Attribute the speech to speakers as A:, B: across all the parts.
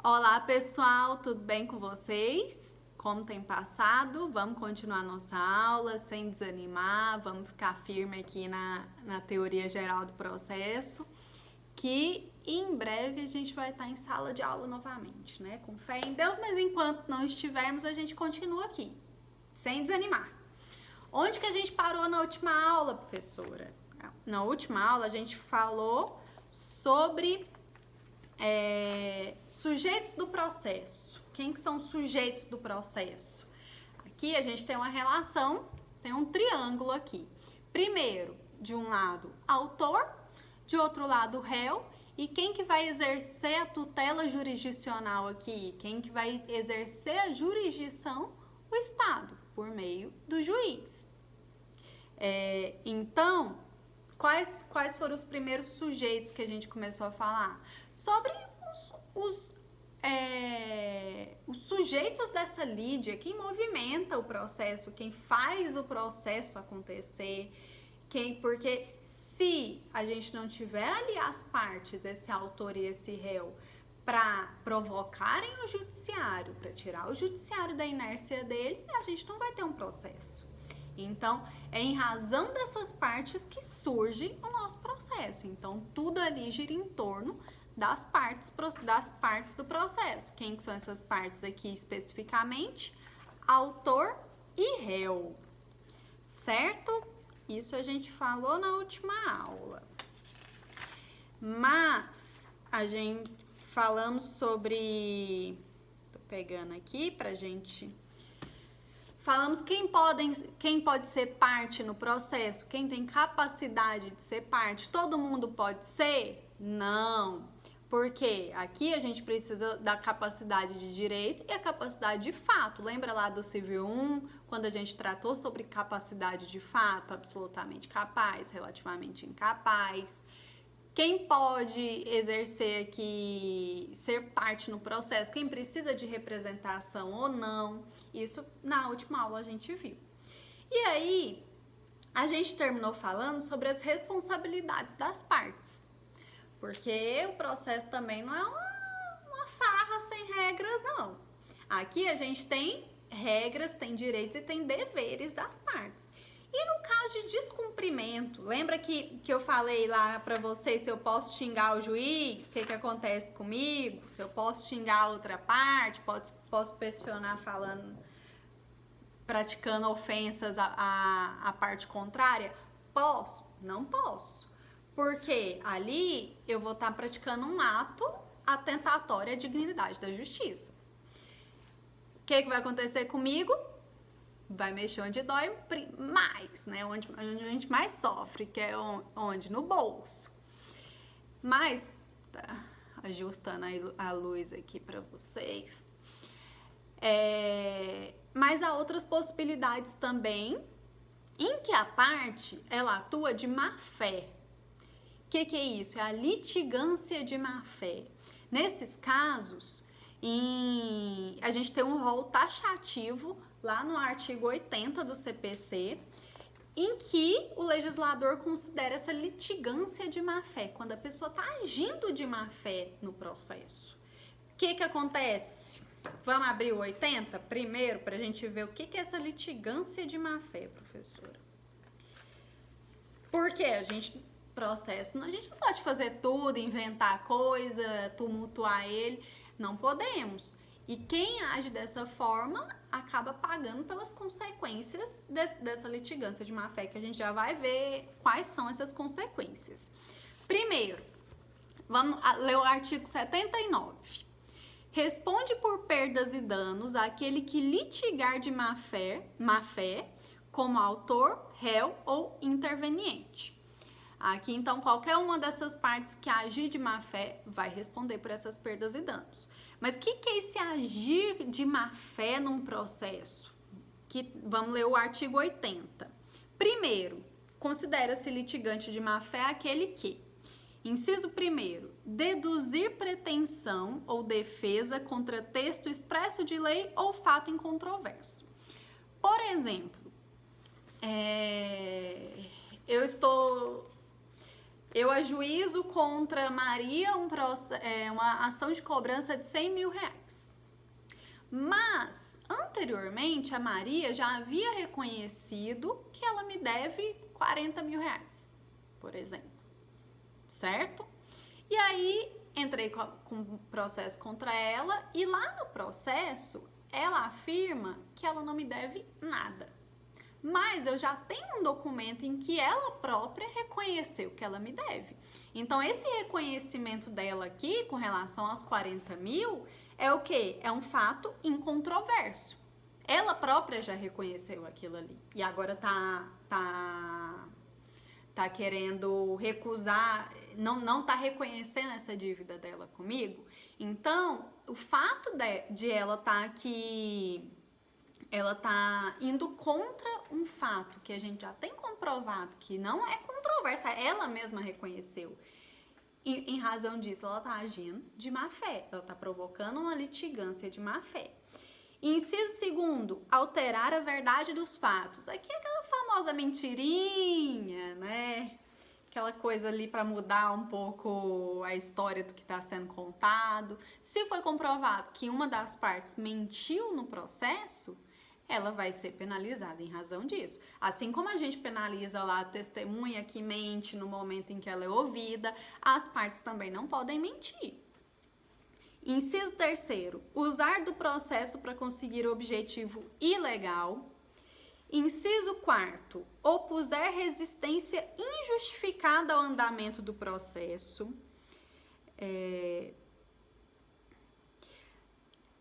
A: Olá pessoal, tudo bem com vocês? Como tem passado? Vamos continuar nossa aula sem desanimar, vamos ficar firme aqui na teoria geral do processo, que em breve a gente vai estar em sala de aula novamente, né? Com fé em Deus, mas enquanto não estivermos, a gente continua aqui, sem desanimar. Onde que a gente parou na última aula, professora? Na última aula a gente falou sobre sujeitos do processo. Quem que são os sujeitos do processo? Aqui a gente tem uma relação, tem um triângulo aqui. Primeiro, de um lado, autor, de outro lado, réu. E quem que vai exercer a tutela jurisdicional aqui? Quem que vai exercer a jurisdição? O Estado, por meio do juiz. Então, quais foram os primeiros sujeitos que a gente começou a falar? Sobre os sujeitos dessa lídia, quem movimenta o processo, quem faz o processo acontecer, porque se a gente não tiver ali as partes, esse autor e esse réu, para provocarem o judiciário, para tirar o judiciário da inércia dele, a gente não vai ter um processo. Então, é em razão dessas partes que surge o nosso processo. Então, tudo ali gira em torno das partes do processo. Quem que são essas partes aqui especificamente? Autor e réu, certo? Isso a gente falou na última aula. Mas a gente falamos sobre... Tô pegando aqui pra gente... Falamos quem pode ser parte no processo, quem tem capacidade de ser parte. Todo mundo pode ser? Não. Porque aqui a gente precisa da capacidade de direito e a capacidade de fato. Lembra lá do Civil 1, quando a gente tratou sobre capacidade de fato? Absolutamente capaz, relativamente incapaz. Quem pode exercer aqui, ser parte no processo? Quem precisa de representação ou não? Isso na última aula a gente viu. E aí, a gente terminou falando sobre as responsabilidades das partes. Porque o processo também não é uma farra sem regras, não. Aqui a gente tem regras, tem direitos e tem deveres das partes. E no caso de descumprimento, lembra que eu falei lá pra vocês se eu posso xingar o juiz, o que acontece comigo? Se eu posso xingar a outra parte, posso peticionar praticando ofensas à parte contrária? Posso? Não posso. Porque ali eu vou estar praticando um ato atentatório à dignidade da justiça. O que vai acontecer comigo? Vai mexer onde dói mais, né? Onde a gente mais sofre, que é onde? No bolso. Mas, tá ajustando a luz aqui para vocês. Mas há outras possibilidades também, em que a parte, ela atua de má fé. O que é isso? É a litigância de má fé. Nesses casos, a gente tem um rol taxativo lá no artigo 80 do CPC, em que o legislador considera essa litigância de má fé, quando a pessoa está agindo de má fé no processo. O que acontece? Vamos abrir o 80 primeiro para a gente ver o que é essa litigância de má fé, professora. Porque a gente não pode fazer tudo, inventar coisa, tumultuar ele, não podemos. E quem age dessa forma acaba pagando pelas consequências dessa litigância de má fé, que a gente já vai ver quais são essas consequências. Primeiro, vamos ler o artigo 79. Responde por perdas e danos aquele que litigar de má fé como autor, réu ou interveniente. Aqui, então, qualquer uma dessas partes que agir de má fé vai responder por essas perdas e danos. Mas o que é esse agir de má fé num processo? Vamos ler o artigo 80. Primeiro, considera-se litigante de má fé aquele que, inciso 1º, deduzir pretensão ou defesa contra texto expresso de lei ou fato incontroverso. Por exemplo, eu estou eu ajuizo contra Maria uma ação de cobrança de 100 mil reais. Mas, anteriormente, a Maria já havia reconhecido que ela me deve 40 mil reais, por exemplo, certo? E aí, entrei com processo contra ela e lá no processo, ela afirma que ela não me deve nada. Mas eu já tenho um documento em que ela própria reconheceu que ela me deve. Então, esse reconhecimento dela aqui, com relação aos 40 mil, é o quê? É um fato incontroverso. Ela própria já reconheceu aquilo ali. E agora tá querendo recusar, não tá reconhecendo essa dívida dela comigo. Então, o fato de ela tá aqui, ela tá indo contra um fato que a gente já tem comprovado que não é controverso, ela mesma reconheceu. E em razão disso, ela tá agindo de má fé, ela tá provocando uma litigância de má fé. Inciso segundo, alterar a verdade dos fatos. Aqui é aquela famosa mentirinha, né? Aquela coisa ali para mudar um pouco a história do que está sendo contado. Se foi comprovado que uma das partes mentiu no processo, ela vai ser penalizada em razão disso. Assim como a gente penaliza lá a testemunha que mente no momento em que ela é ouvida, as partes também não podem mentir. Inciso terceiro, usar do processo para conseguir objetivo ilegal. Inciso quarto, opuser resistência injustificada ao andamento do processo.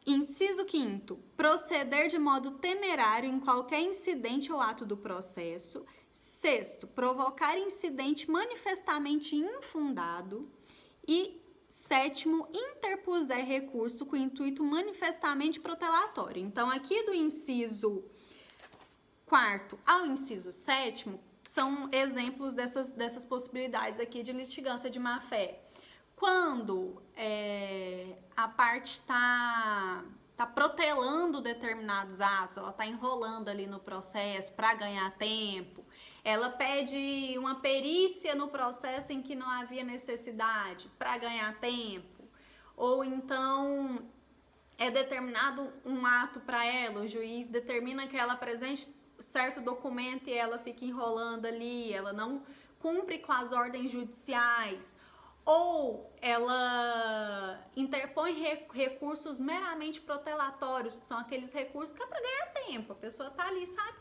A: Inciso quinto, proceder de modo temerário em qualquer incidente ou ato do processo. Sexto, provocar incidente manifestamente infundado. E sétimo, interpuser recurso com intuito manifestamente protelatório. Então, aqui do inciso quarto ao inciso sétimo, são exemplos dessas possibilidades aqui de litigância de má-fé. Quando a parte tá protelando determinados atos, ela tá enrolando ali no processo para ganhar tempo, ela pede uma perícia no processo em que não havia necessidade para ganhar tempo, ou então é determinado um ato para ela, o juiz determina que ela apresente certo documento e ela fica enrolando ali, ela não cumpre com as ordens judiciais, ou ela interpõe recursos meramente protelatórios, que são aqueles recursos que é para ganhar tempo. A pessoa tá ali, sabe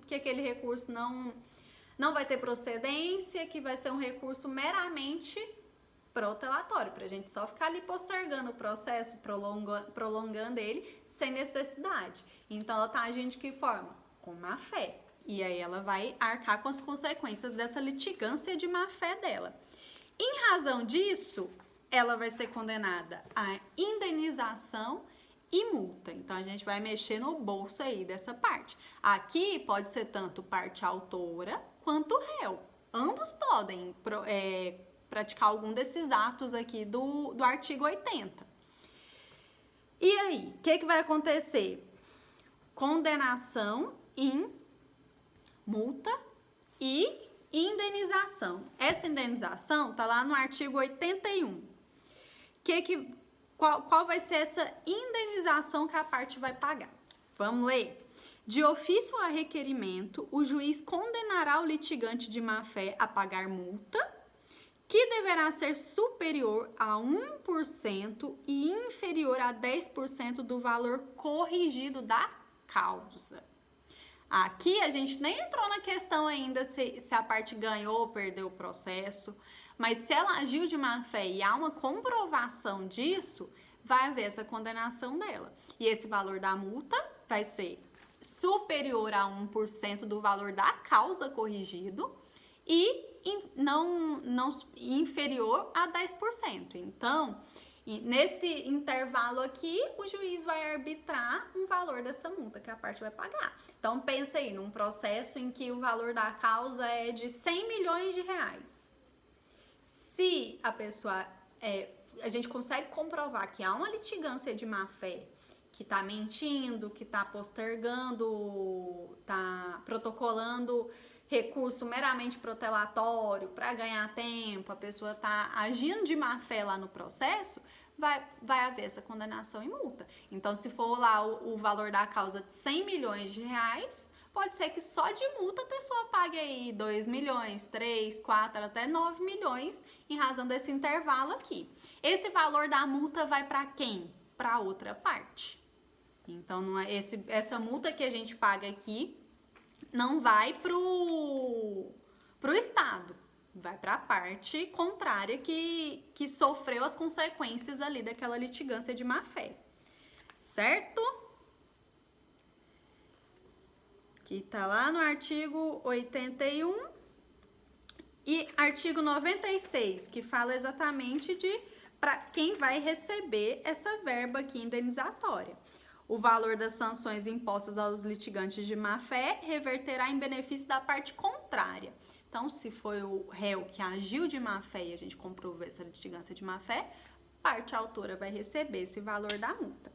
A: que aquele recurso não vai ter procedência, que vai ser um recurso meramente protelatório, pra gente só ficar ali postergando o processo, prolongando ele sem necessidade. Então ela tá agindo de que forma? Com má fé. E aí ela vai arcar com as consequências dessa litigância de má fé dela. Em razão disso, ela vai ser condenada a indenização e multa. Então, a gente vai mexer no bolso aí dessa parte. Aqui pode ser tanto parte autora quanto réu. Ambos podem praticar algum desses atos aqui do artigo 80. E aí, o que vai acontecer? Condenação em multa e indenização. Essa indenização tá lá no artigo 81. Qual vai ser essa indenização que a parte vai pagar? Vamos ler. De ofício a requerimento, o juiz condenará o litigante de má-fé a pagar multa, que deverá ser superior a 1% e inferior a 10% do valor corrigido da causa. Aqui a gente nem entrou na questão ainda se a parte ganhou ou perdeu o processo, mas se ela agiu de má fé e há uma comprovação disso, vai haver essa condenação dela. E esse valor da multa vai ser superior a 1% do valor da causa corrigido e não inferior a 10%. Então, nesse intervalo aqui, o juiz vai arbitrar um valor dessa multa que a parte vai pagar. Então, pensa aí num processo em que o valor da causa é de 100 milhões de reais. Se a pessoa, a gente consegue comprovar que há uma litigância de má-fé, que tá mentindo, que tá postergando, tá protocolando recurso meramente protelatório para ganhar tempo, a pessoa está agindo de má fé lá no processo, vai haver essa condenação e multa. Então, se for lá o valor da causa de 100 milhões de reais, pode ser que só de multa a pessoa pague aí 2 milhões, 3, 4, até 9 milhões em razão desse intervalo aqui. Esse valor da multa vai para quem? Para outra parte. Então, não é essa multa que a gente paga aqui não vai pro Estado, vai para a parte contrária que sofreu as consequências ali daquela litigância de má-fé, certo? Que tá lá no artigo 81 e artigo 96, que fala exatamente de para quem vai receber essa verba aqui indenizatória. O valor das sanções impostas aos litigantes de má-fé reverterá em benefício da parte contrária. Então, se foi o réu que agiu de má-fé e a gente comprovou essa litigância de má-fé, parte autora vai receber esse valor da multa.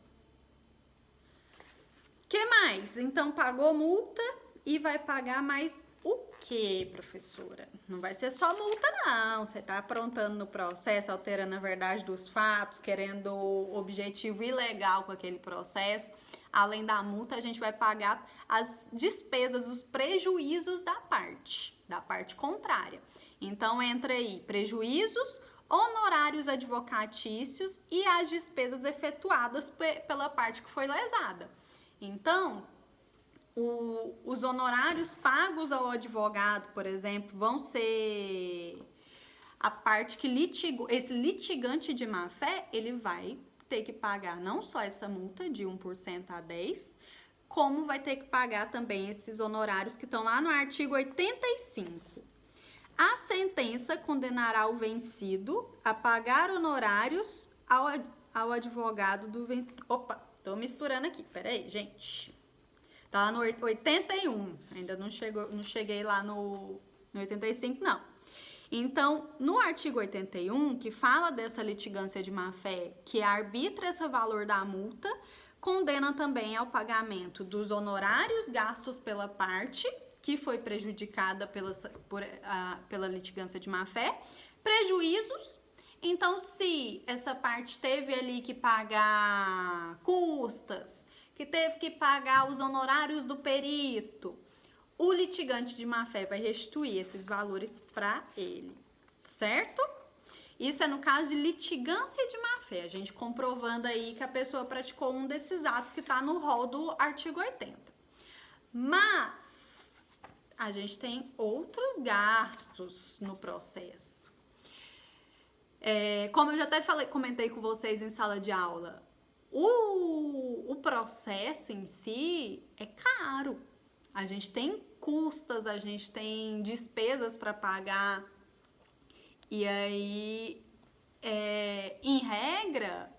A: Que mais? Então, pagou multa e vai pagar mais o que, professora? Não vai ser só multa, não. Você tá aprontando no processo, alterando a verdade dos fatos, querendo objetivo ilegal com aquele processo. Além da multa, a gente vai pagar as despesas, os prejuízos da parte contrária. Então, entra aí prejuízos, honorários advocatícios e as despesas efetuadas pela parte que foi lesada. Então, os honorários pagos ao advogado, por exemplo, vão ser a parte que esse litigante de má-fé, ele vai ter que pagar não só essa multa de 1% a 10%, como vai ter que pagar também esses honorários que estão lá no artigo 85. A sentença condenará o vencido a pagar honorários ao advogado do vencido. Opa, tô misturando aqui, peraí, gente. Tá lá no 81, ainda não cheguei lá no 85, não. Então, no artigo 81, que fala dessa litigância de má-fé, que arbitra esse valor da multa, condena também ao pagamento dos honorários gastos pela parte que foi prejudicada pela litigância de má-fé, prejuízos. Então, se essa parte teve ali que pagar custas, que teve que pagar os honorários do perito, o litigante de má-fé vai restituir esses valores para ele, certo? Isso é no caso de litigância de má-fé, a gente comprovando aí que a pessoa praticou um desses atos que está no rol do artigo 80. Mas a gente tem outros gastos no processo. Como eu já até comentei com vocês em sala de aula, o processo em si é caro. A gente tem custas, a gente tem despesas para pagar. E aí, em regra,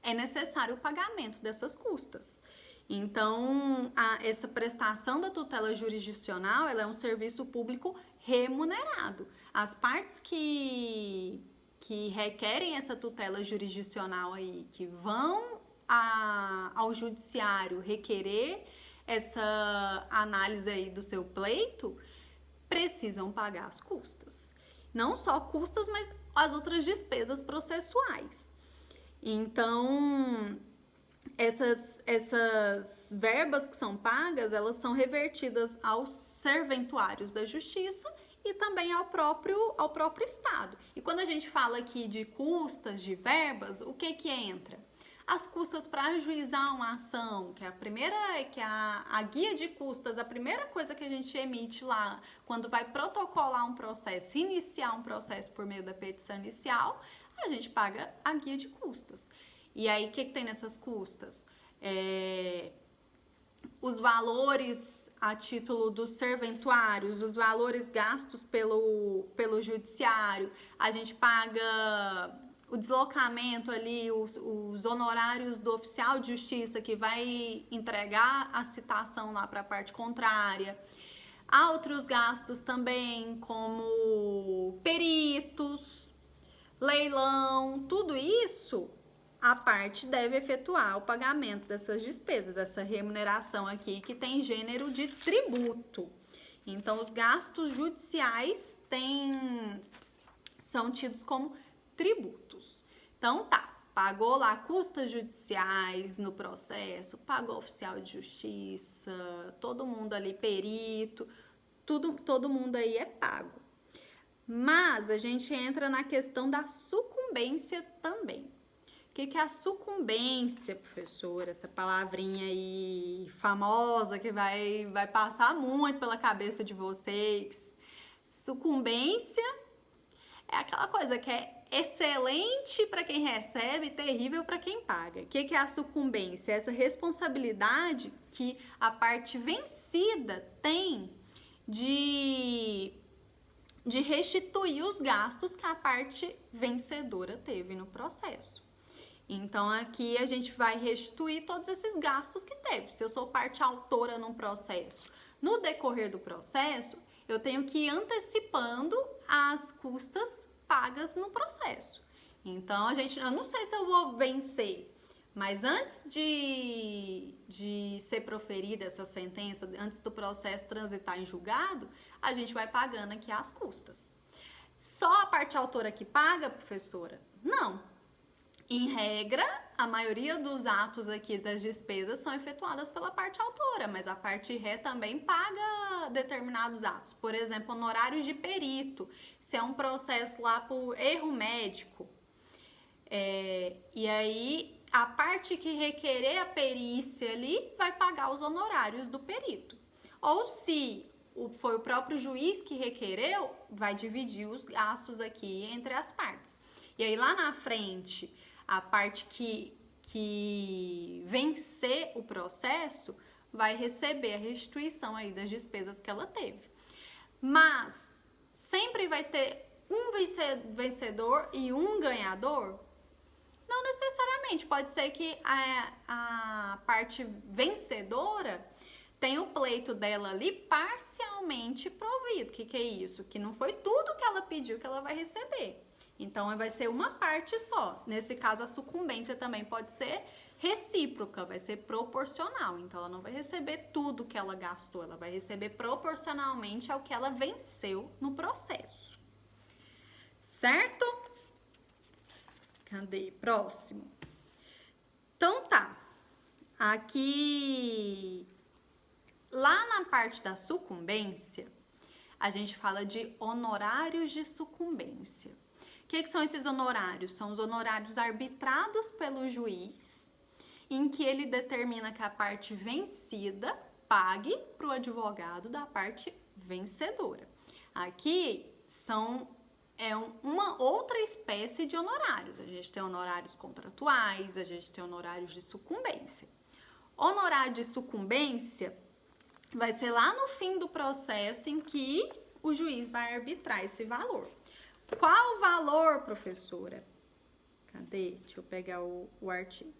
A: é necessário o pagamento dessas custas. Então, essa prestação da tutela jurisdicional, ela é um serviço público remunerado. As partes que requerem essa tutela jurisdicional aí, que vão ao judiciário requerer essa análise aí do seu pleito, precisam pagar as custas. Não só custas, mas as outras despesas processuais. Então, essas verbas que são pagas, elas são revertidas aos serventuários da justiça e também ao próprio Estado. E quando a gente fala aqui de custas, de verbas, o que entra? As custas para ajuizar uma ação, que é a guia de custas, a primeira coisa que a gente emite lá, quando vai protocolar um processo, iniciar um processo por meio da petição inicial, a gente paga a guia de custas. E aí, o que tem nessas custas? Os valores a título dos serventuários, os valores gastos pelo judiciário, a gente paga o deslocamento ali, os honorários do oficial de justiça que vai entregar a citação lá para a parte contrária. Há outros gastos também, como peritos, leilão, tudo isso a parte deve efetuar o pagamento dessas despesas, essa remuneração aqui que tem gênero de tributo. Então, os gastos judiciais são tidos como tributos. Então, tá, pagou lá custas judiciais no processo, pagou oficial de justiça, todo mundo ali, perito, todo mundo aí é pago. Mas a gente entra na questão da sucumbência também. O que é a sucumbência, professora? Essa palavrinha aí famosa que vai passar muito pela cabeça de vocês. Sucumbência é aquela coisa que é excelente para quem recebe e terrível para quem paga. O que é a sucumbência? Essa responsabilidade que a parte vencida tem de restituir os gastos que a parte vencedora teve no processo. Então, aqui a gente vai restituir todos esses gastos que teve. Se eu sou parte autora num processo, no decorrer do processo, eu tenho que ir antecipando as custas pagas no processo. Então, eu não sei se eu vou vencer, mas antes de ser proferida essa sentença, antes do processo transitar em julgado, a gente vai pagando aqui as custas. Só a parte autora que paga, professora? Não. Em regra, a maioria dos atos aqui das despesas são efetuadas pela parte autora, mas a parte ré também paga determinados atos. Por exemplo, honorários de perito, se é um processo lá por erro médico. E aí, a parte que requerer a perícia ali vai pagar os honorários do perito. Ou se foi o próprio juiz que requereu, vai dividir os gastos aqui entre as partes. E aí, lá na frente, a parte que vencer o processo vai receber a restituição aí das despesas que ela teve. Mas sempre vai ter um vencedor e um ganhador? Não necessariamente. Pode ser que a parte vencedora tenha o pleito dela ali parcialmente provido. O que é isso? Que não foi tudo que ela pediu que ela vai receber. Então, vai ser uma parte só. Nesse caso, a sucumbência também pode ser recíproca, vai ser proporcional. Então, ela não vai receber tudo que ela gastou, ela vai receber proporcionalmente ao que ela venceu no processo. Certo? Cadê? Próximo. Então, tá. Aqui, lá na parte da sucumbência, a gente fala de honorários de sucumbência. O que são esses honorários? São os honorários arbitrados pelo juiz, em que ele determina que a parte vencida pague para o advogado da parte vencedora. Aqui uma outra espécie de honorários. A gente tem honorários contratuais, a gente tem honorários de sucumbência. Honorário de sucumbência vai ser lá no fim do processo em que o juiz vai arbitrar esse valor. Qual o valor, professora? Cadê? Deixa eu pegar o artigo.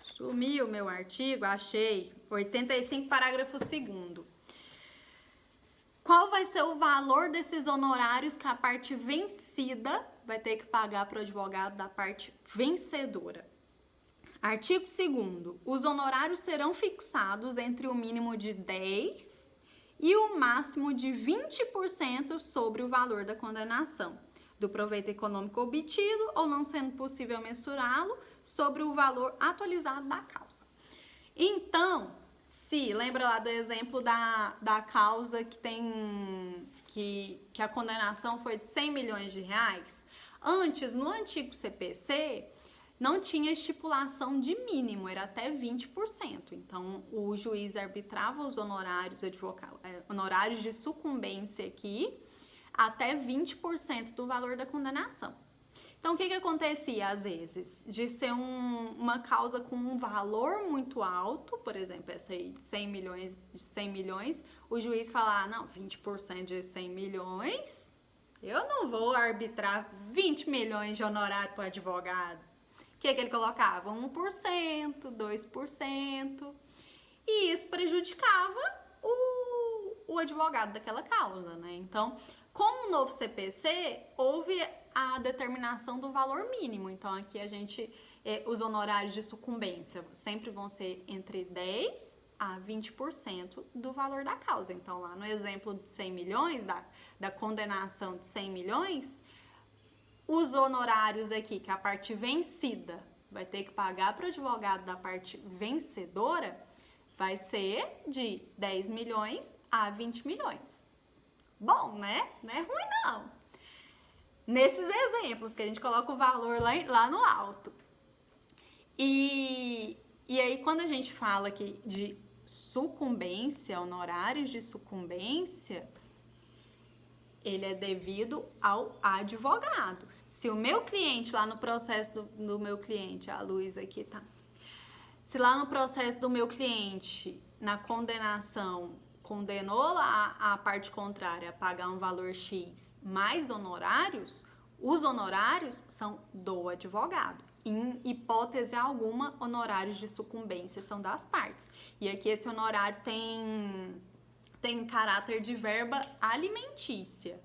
A: Sumiu meu artigo, achei. 85, parágrafo 2º. Qual vai ser o valor desses honorários que a parte vencida vai ter que pagar para o advogado da parte vencedora? Artigo 2º. Os honorários serão fixados entre o mínimo de 10% e o máximo de 20% sobre o valor da condenação, do proveito econômico obtido ou não sendo possível mensurá-lo sobre o valor atualizado da causa. Então, lembra lá do exemplo da causa que a condenação foi de 100 milhões de reais? Antes, no antigo CPC, não tinha estipulação de mínimo, era até 20%. Então, o juiz arbitrava os honorários de sucumbência aqui até 20% do valor da condenação. Então, o que acontecia às vezes? De ser uma causa com um valor muito alto, por exemplo, essa aí de 100 milhões, o juiz falar, não, 20% de 100 milhões, eu não vou arbitrar 20 milhões de honorário para o advogado. O que ele colocava? 1%, 2%, e isso prejudicava o advogado daquela causa, né? Então, Com o novo CPC, houve a determinação do valor mínimo. Então, aqui a gente, os honorários de sucumbência sempre vão ser entre 10% a 20% do valor da causa. Então, lá no exemplo de 100 milhões, da condenação de 100 milhões, os honorários aqui, que a parte vencida vai ter que pagar para o advogado da parte vencedora, vai ser de 10 milhões a 20 milhões. Bom, né? Não é ruim, não. Nesses exemplos, que a gente coloca o valor lá no alto. E aí, quando a gente fala aqui de sucumbência, honorários de sucumbência, ele é devido ao advogado. Se o meu cliente, lá no processo do meu cliente, a Luísa aqui tá. Se lá no processo do meu cliente, na condenação, condenou a parte contrária a pagar um valor X mais honorários, os honorários são do advogado. Em hipótese alguma, honorários de sucumbência são das partes. E aqui esse honorário tem caráter de verba alimentícia.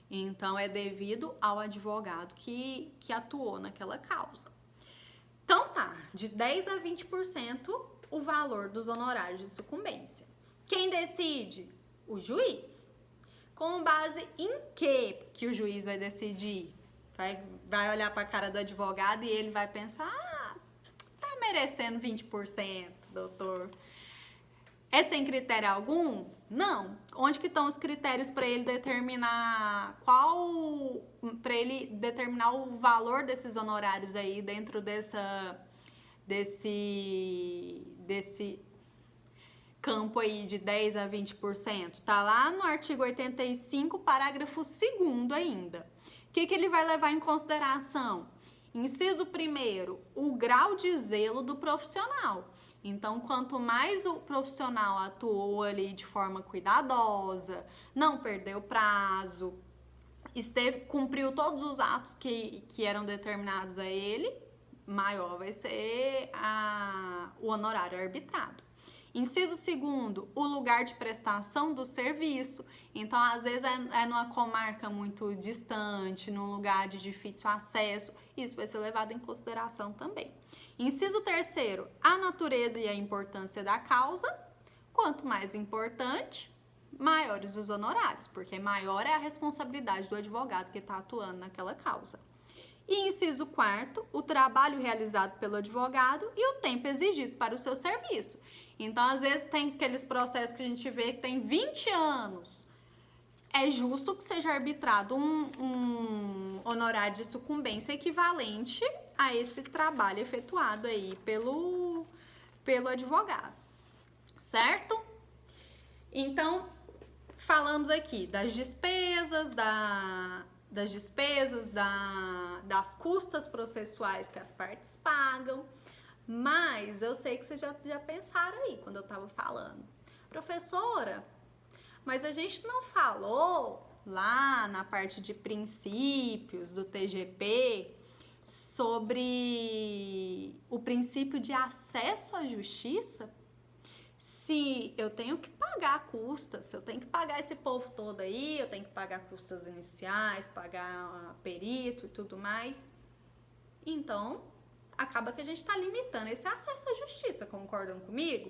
A: Então, é devido ao advogado que atuou naquela causa. Então, tá, de 10% a 20% o valor dos honorários de sucumbência. Quem decide? O juiz. Com base em que o juiz vai decidir? Vai olhar para a cara do advogado e ele vai pensar, tá merecendo 20%, doutor. É sem critério algum? Não. Onde que estão os critérios para ele determinar para ele determinar o valor desses honorários aí dentro desse campo aí de 10% a 20%? Tá lá no artigo 85, parágrafo 2º ainda. O que ele vai levar em consideração? Inciso 1º, o grau de zelo do profissional. Então, quanto mais o profissional atuou ali de forma cuidadosa, não perdeu prazo, cumpriu todos os atos que eram determinados a ele, maior vai ser o honorário arbitrado. Inciso 2º, o lugar de prestação do serviço. Então, às vezes é numa comarca muito distante, num lugar de difícil acesso. Isso vai ser levado em consideração também. Inciso 3º, a natureza e a importância da causa. Quanto mais importante, maiores os honorários, porque maior é a responsabilidade do advogado que está atuando naquela causa. E inciso 4º, o trabalho realizado pelo advogado e o tempo exigido para o seu serviço. Então, às vezes, tem aqueles processos que a gente vê que tem 20 anos. É justo que seja arbitrado um honorário de sucumbência equivalente a esse trabalho efetuado aí pelo advogado, certo? Então, falamos aqui das despesas, das custas processuais que as partes pagam, mas eu sei que vocês já pensaram aí quando eu estava falando. Professora, mas a gente não falou lá na parte de princípios do TGP sobre o princípio de acesso à justiça? Se eu tenho que pagar custas, se eu tenho que pagar esse povo todo aí, eu tenho que pagar custas iniciais, pagar perito e tudo mais, então acaba que a gente está limitando esse acesso à justiça, concordam comigo?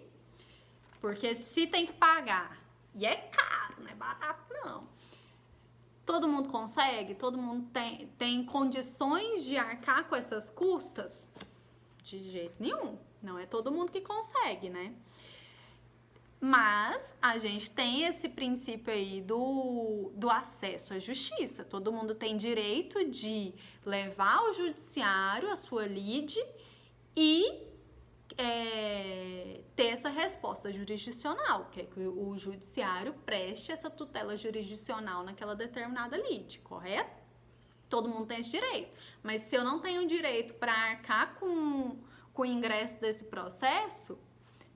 A: Porque se tem que pagar, e é caro, não é barato não, todo mundo consegue? Todo mundo tem condições de arcar com essas custas? De jeito nenhum, não é todo mundo que consegue, né? Mas a gente tem esse princípio aí do acesso à justiça. Todo mundo tem direito de levar ao judiciário a sua lide e ter essa resposta jurisdicional, que é que o judiciário preste essa tutela jurisdicional naquela determinada lide, correto? Todo mundo tem esse direito. Mas se eu não tenho direito para arcar com o ingresso desse processo,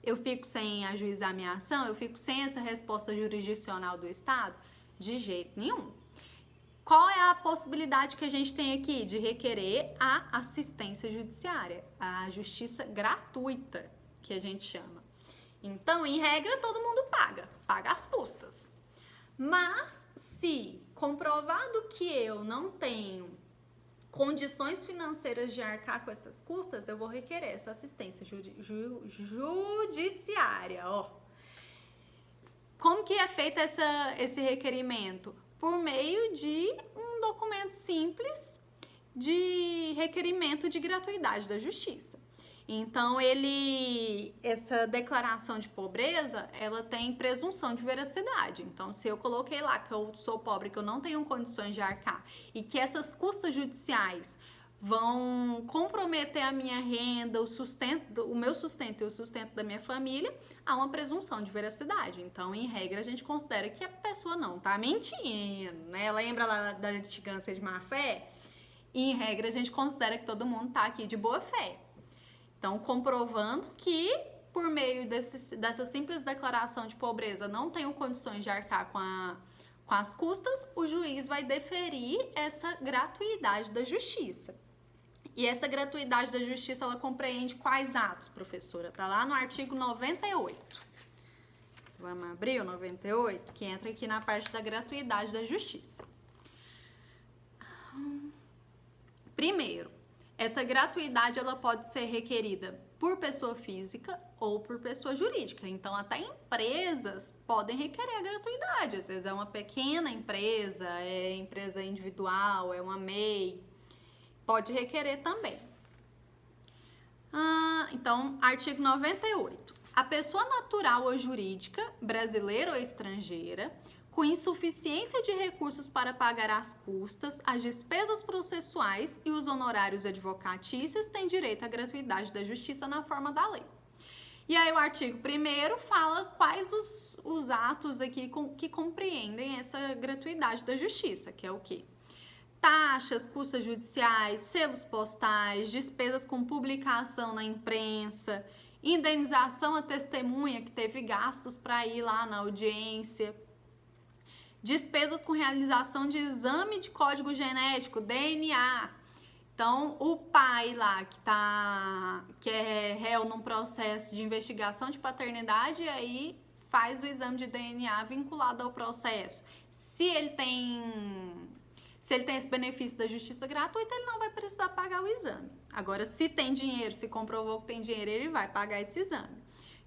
A: eu fico sem ajuizar minha ação, eu fico sem essa resposta jurisdicional do Estado? De jeito nenhum. Qual é a possibilidade que a gente tem aqui de requerer a assistência judiciária, a justiça gratuita, que a gente chama? Então, em regra, todo mundo paga as custas. Mas se comprovado que eu não tenho condições financeiras de arcar com essas custas, eu vou requerer essa assistência judiciária, ó. Como que é feito esse requerimento? Por meio de um documento simples de requerimento de gratuidade da justiça. Então, essa declaração de pobreza, ela tem presunção de veracidade. Então, se eu coloquei lá que eu sou pobre, que eu não tenho condições de arcar e que essas custas judiciais vão comprometer a minha renda, o meu sustento e o sustento da minha família, há uma presunção de veracidade. Então, em regra, a gente considera que a pessoa não tá mentindo, né? Lembra lá da litigância de má-fé? Em regra, a gente considera que todo mundo tá aqui de boa fé. Então, comprovando que, por meio dessa simples declaração de pobreza, não tenho condições de arcar com as custas, o juiz vai deferir essa gratuidade da justiça. E essa gratuidade da justiça, ela compreende quais atos, professora? Tá lá no artigo 98. Vamos abrir o 98, que entra aqui na parte da gratuidade da justiça. Primeiro, essa gratuidade ela pode ser requerida por pessoa física ou por pessoa jurídica. Então, até empresas podem requerer a gratuidade. Às vezes é uma pequena empresa, é empresa individual, é uma MEI. Pode requerer também. Então, artigo 98. A pessoa natural ou jurídica, brasileira ou estrangeira, com insuficiência de recursos para pagar as custas, as despesas processuais e os honorários advocatícios têm direito à gratuidade da justiça na forma da lei. E aí o artigo 1º fala quais os atos aqui que compreendem essa gratuidade da justiça, que é o quê? Taxas, custas judiciais, selos postais, despesas com publicação na imprensa, indenização à testemunha que teve gastos para ir lá na audiência, despesas com realização de exame de código genético, DNA. Então, o pai lá que é réu num processo de investigação de paternidade, aí faz o exame de DNA vinculado ao processo. Se ele tem esse benefício da justiça gratuita, ele não vai precisar pagar o exame. Agora, se tem dinheiro, se comprovou que tem dinheiro, ele vai pagar esse exame.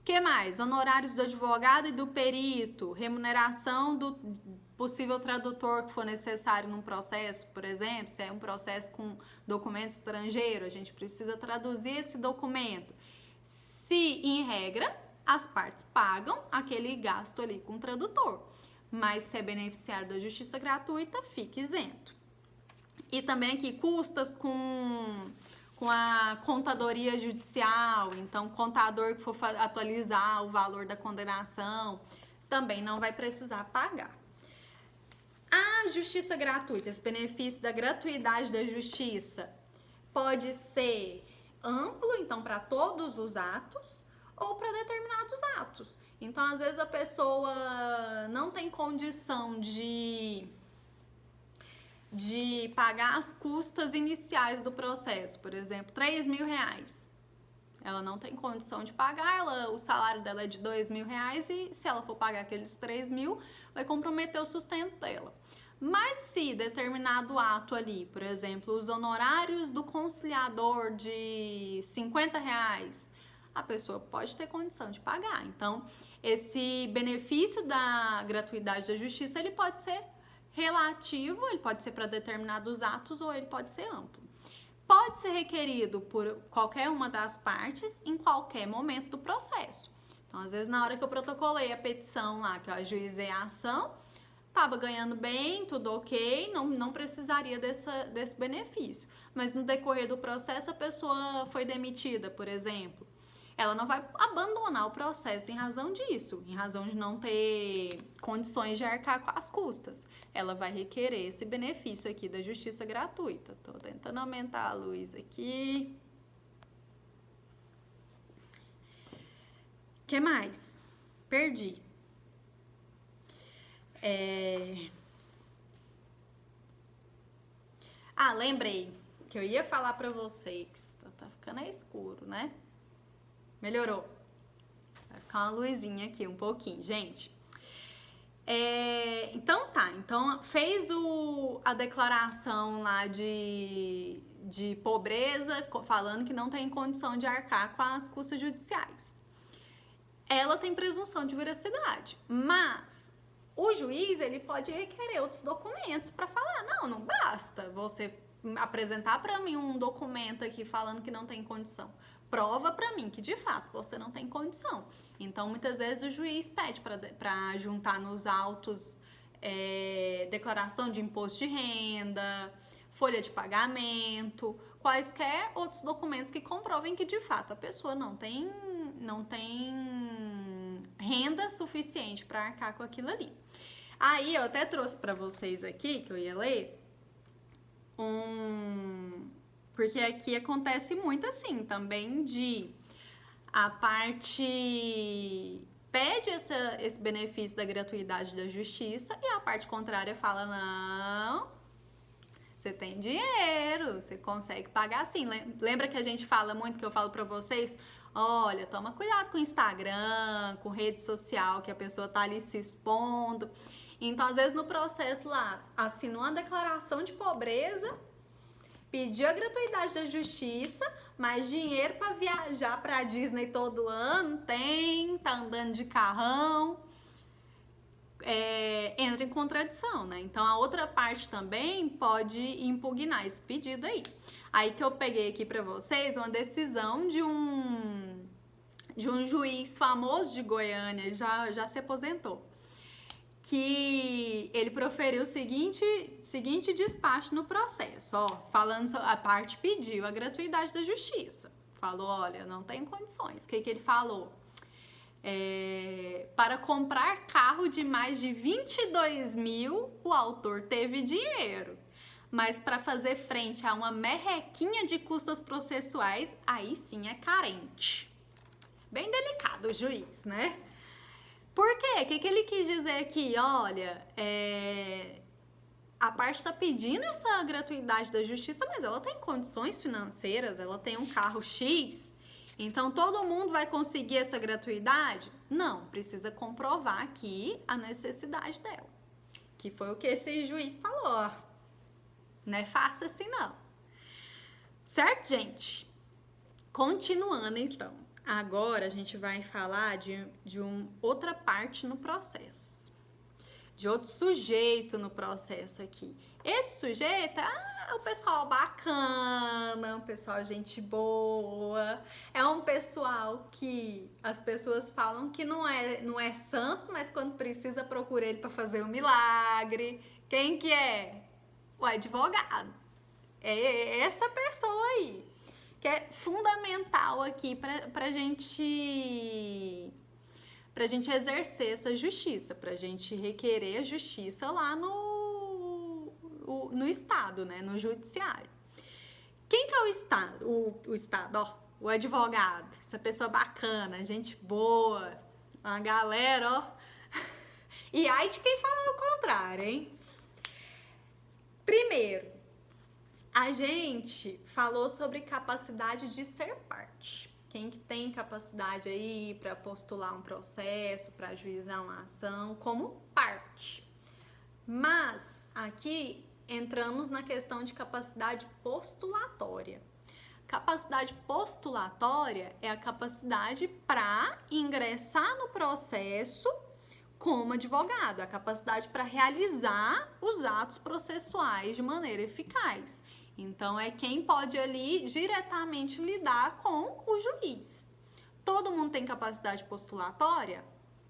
A: O que mais? Honorários do advogado e do perito, remuneração do possível tradutor que for necessário num processo, por exemplo, se é um processo com documento estrangeiro, a gente precisa traduzir esse documento. Se, em regra, as partes pagam aquele gasto ali com o tradutor, mas se é beneficiário da justiça gratuita, fica isento. E também aqui, custas com a contadoria judicial, então contador que for atualizar o valor da condenação, também não vai precisar pagar. A justiça gratuita, esse benefício da gratuidade da justiça, pode ser amplo, então, para todos os atos, ou para determinados atos. Então, às vezes, a pessoa não tem condição de pagar as custas iniciais do processo, por exemplo, R$3.000. Ela não tem condição de pagar, o salário dela é de R$2.000 e se ela for pagar aqueles 3.000, vai comprometer o sustento dela. Mas se determinado ato ali, por exemplo, os honorários do conciliador de R$50, a pessoa pode ter condição de pagar. Então, esse benefício da gratuidade da justiça, ele pode ser relativo, ele pode ser para determinados atos ou ele pode ser amplo. Pode ser requerido por qualquer uma das partes em qualquer momento do processo. Então, às vezes, na hora que eu protocolei a petição lá, que eu ajuizei a ação, estava ganhando bem, tudo ok, não precisaria desse benefício. Mas no decorrer do processo, a pessoa foi demitida, por exemplo. Ela não vai abandonar o processo em razão disso, em razão de não ter condições de arcar com as custas. Ela vai requerer esse benefício aqui da justiça gratuita. Tô tentando aumentar a luz aqui. O que mais? Perdi. Lembrei que eu ia falar pra vocês. Tá ficando escuro, né? Melhorou. Vai ficar uma luzinha aqui um pouquinho, gente. Então fez a declaração lá de pobreza, falando que não tem condição de arcar com as custas judiciais. Ela tem presunção de veracidade, mas o juiz, ele pode requerer outros documentos para falar, não basta você apresentar para mim um documento aqui falando que não tem condição. Prova para mim que de fato você não tem condição. Então, muitas vezes o juiz pede para juntar nos autos declaração de imposto de renda, folha de pagamento, quaisquer outros documentos que comprovem que de fato a pessoa não tem renda suficiente para arcar com aquilo ali. Aí eu até trouxe para vocês aqui, que eu ia ler, porque aqui acontece muito assim também, a parte pede esse benefício da gratuidade da justiça e a parte contrária fala, não, você tem dinheiro, você consegue pagar sim. Lembra que a gente fala muito, que eu falo pra vocês, olha, toma cuidado com o Instagram, com rede social, que a pessoa tá ali se expondo. Então, às vezes no processo lá, assinou uma declaração de pobreza, pediu a gratuidade da justiça, mas dinheiro para viajar pra Disney todo ano tem, tá andando de carrão, entra em contradição, né? Então a outra parte também pode impugnar esse pedido aí. Aí que eu peguei aqui para vocês uma decisão de um juiz famoso de Goiânia, ele já se aposentou, que ele proferiu o seguinte despacho no processo, falando sobre a parte pediu a gratuidade da justiça. Falou, olha, não tem condições. O que ele falou? Para comprar carro de mais de 22 mil, o autor teve dinheiro. Mas para fazer frente a uma merrequinha de custas processuais, aí sim é carente. Bem delicado o juiz, né? Por quê? O que ele quis dizer aqui? Olha, a parte está pedindo essa gratuidade da justiça, mas ela tem condições financeiras, ela tem um carro X, então todo mundo vai conseguir essa gratuidade? Não, precisa comprovar aqui a necessidade dela. Que foi o que esse juiz falou. Não é fácil assim, não. Certo, gente? Continuando, então. Agora a gente vai falar de outra parte no processo, de outro sujeito no processo aqui. Esse sujeito é um pessoal bacana, um pessoal gente boa, é um pessoal que as pessoas falam que não é santo, mas quando precisa procura ele para fazer um milagre. Quem que é? O advogado. É essa pessoa aí, que é fundamental aqui pra gente exercer essa justiça, pra gente requerer a justiça lá no Estado, né, no judiciário. Quem que é o Estado? O Estado, o advogado, essa pessoa bacana, gente boa, uma galera, e ai de quem fala o contrário, hein? Primeiro, a gente falou sobre capacidade de ser parte. Quem que tem capacidade aí para postular um processo, para ajuizar uma ação como parte. Mas aqui entramos na questão de capacidade postulatória. Capacidade postulatória é a capacidade para ingressar no processo como advogado, a capacidade para realizar os atos processuais de maneira eficaz. Então, é quem pode ali diretamente lidar com o juiz. Todo mundo tem capacidade postulatória?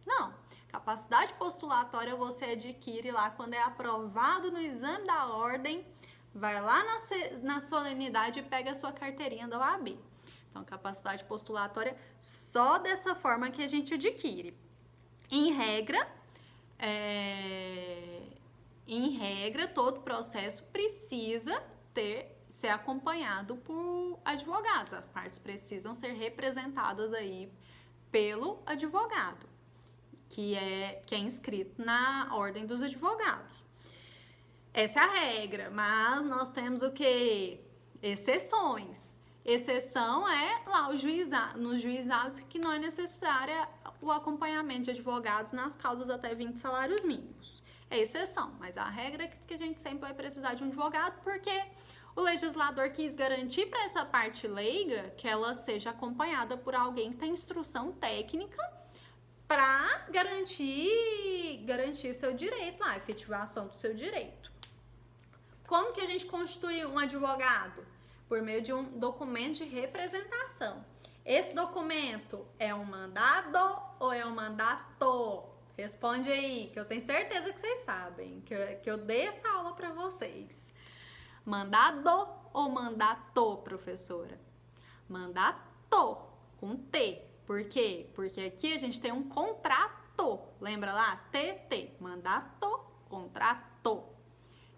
A: Não. Capacidade postulatória você adquire lá quando é aprovado no exame da ordem, vai lá na solenidade e pega a sua carteirinha da OAB. Então, capacidade postulatória só dessa forma que a gente adquire. Em regra, todo processo precisa ser acompanhado por advogados. As partes precisam ser representadas aí pelo advogado, que é inscrito na ordem dos advogados. Essa é a regra, mas nós temos o quê? Exceções. Exceção é lá nos juizados que não é necessária o acompanhamento de advogados nas causas até 20 salários mínimos. É exceção, mas a regra é que a gente sempre vai precisar de um advogado, porque o legislador quis garantir para essa parte leiga que ela seja acompanhada por alguém que tem instrução técnica para garantir seu direito, a efetivação do seu direito. Como que a gente constitui um advogado? Por meio de um documento de representação. Esse documento é um mandado ou é um mandato? Responde aí, que eu tenho certeza que vocês sabem, que eu dei essa aula para vocês. Mandado ou mandato, professora? Mandato, com T. Por quê? Porque aqui a gente tem um contrato. Lembra lá? TT. Mandato, contrato.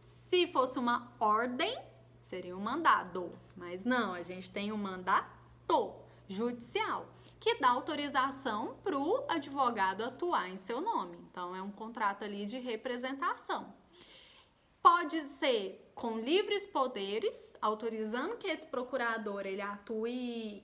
A: Se fosse uma ordem, seria um mandado. Mas não, a gente tem um mandato judicial, que dá autorização para o advogado atuar em seu nome. Então, é um contrato ali de representação. Pode ser com livres poderes, autorizando que esse procurador ele atue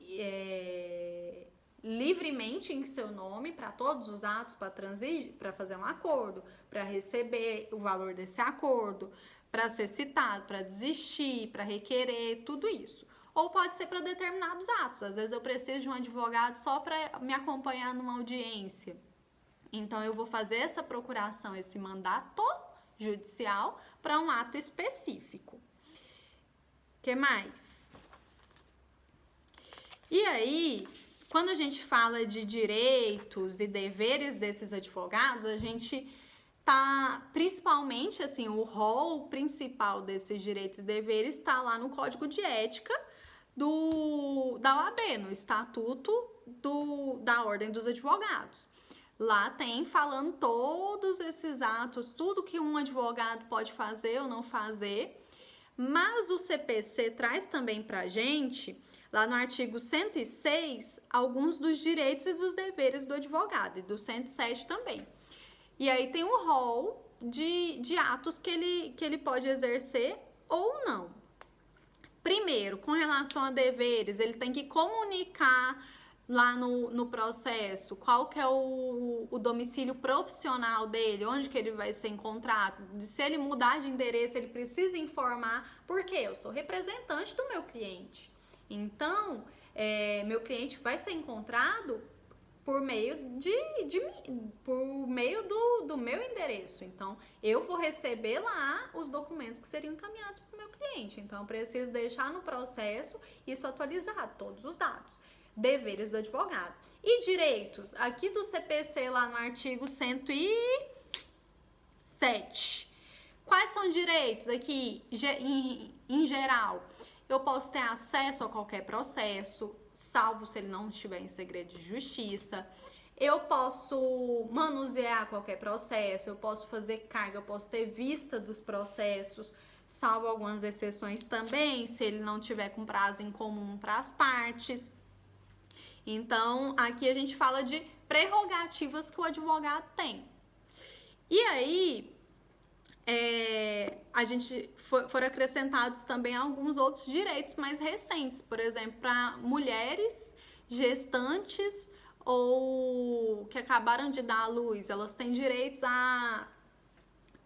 A: livremente em seu nome para todos os atos, para fazer um acordo, para receber o valor desse acordo, para ser citado, para desistir, para requerer, tudo isso. Ou pode ser para determinados atos. Às vezes eu preciso de um advogado só para me acompanhar numa audiência. Então eu vou fazer essa procuração, esse mandato judicial para um ato específico. O que mais? E aí, quando a gente fala de direitos e deveres desses advogados, a gente tá, principalmente, assim, o rol principal desses direitos e deveres está lá no Código de Ética da OAB, no Estatuto da Ordem dos Advogados. Lá tem falando todos esses atos, tudo que um advogado pode fazer ou não fazer, mas o CPC traz também pra gente, lá no artigo 106, alguns dos direitos e dos deveres do advogado, e do 107 também. E aí tem um rol de atos que ele pode exercer ou não. Primeiro, com relação a deveres, ele tem que comunicar lá no processo qual que é o domicílio profissional dele, onde que ele vai ser encontrado. Se ele mudar de endereço, ele precisa informar, porque eu sou representante do meu cliente. Então, meu cliente vai ser encontrado por meio do meu endereço. Então, eu vou receber lá os documentos que seriam encaminhados para o meu cliente. Então, eu preciso deixar no processo isso atualizado, todos os dados. Deveres do advogado. E direitos? Aqui do CPC, lá no artigo 107. Quais são direitos aqui, em geral? Eu posso ter acesso a qualquer processo, salvo se ele não estiver em segredo de justiça. Eu posso manusear qualquer processo, eu posso fazer carga, eu posso ter vista dos processos, salvo algumas exceções também, se ele não tiver com prazo em comum para as partes. Então, aqui a gente fala de prerrogativas que o advogado tem. E aí, foram acrescentados também alguns outros direitos mais recentes, por exemplo, para mulheres gestantes ou que acabaram de dar à luz, elas têm direitos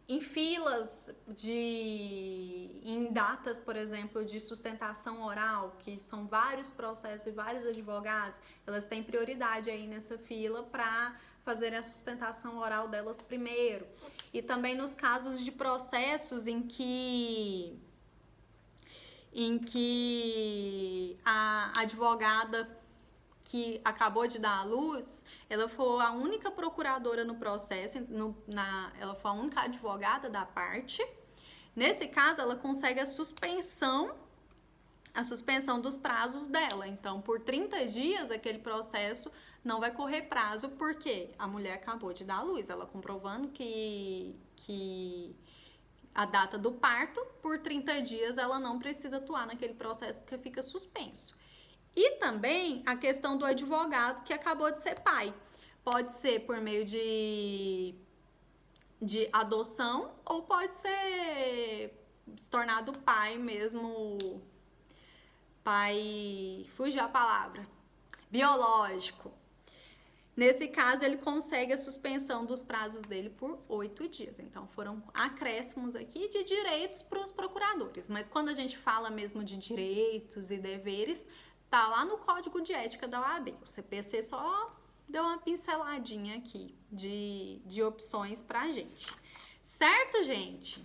A: em filas em datas, por exemplo, de sustentação oral, que são vários processos e vários advogados, elas têm prioridade aí nessa fila para fazerem a sustentação oral delas primeiro. E também nos casos de processos em que a advogada que acabou de dar à luz, ela foi a única procuradora no processo, ela foi a única advogada da parte. Nesse caso, ela consegue a suspensão dos prazos dela. Então, por 30 dias, aquele processo não vai correr prazo, porque a mulher acabou de dar à luz, ela comprovando que a data do parto, por 30 dias, ela não precisa atuar naquele processo, porque fica suspenso. E também a questão do advogado que acabou de ser pai. Pode ser por meio de adoção ou pode ser se tornado pai mesmo, pai, fugiu a palavra, biológico. Nesse caso, ele consegue a suspensão dos prazos dele por 8 dias. Então, foram acréscimos aqui de direitos para os procuradores. Mas quando a gente fala mesmo de direitos e deveres, tá lá no Código de Ética da OAB. O CPC só deu uma pinceladinha aqui de opções pra gente. Certo, gente?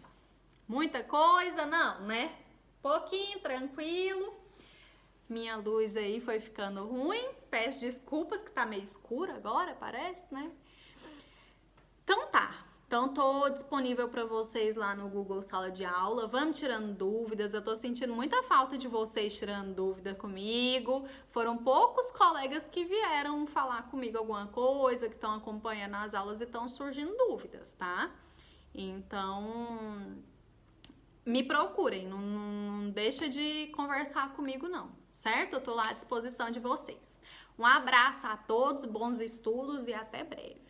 A: Muita coisa? Não, né? Pouquinho, tranquilo. Minha luz aí foi ficando ruim. Peço desculpas que tá meio escuro agora, parece, né? Então tá. Então tô disponível para vocês lá no Google Sala de Aula. Vamos tirando dúvidas. Eu tô sentindo muita falta de vocês tirando dúvida comigo. Foram poucos colegas que vieram falar comigo alguma coisa, que estão acompanhando as aulas e estão surgindo dúvidas, tá? Então, me procurem, não deixa de conversar comigo não, certo? Eu tô lá à disposição de vocês. Um abraço a todos, bons estudos e até breve.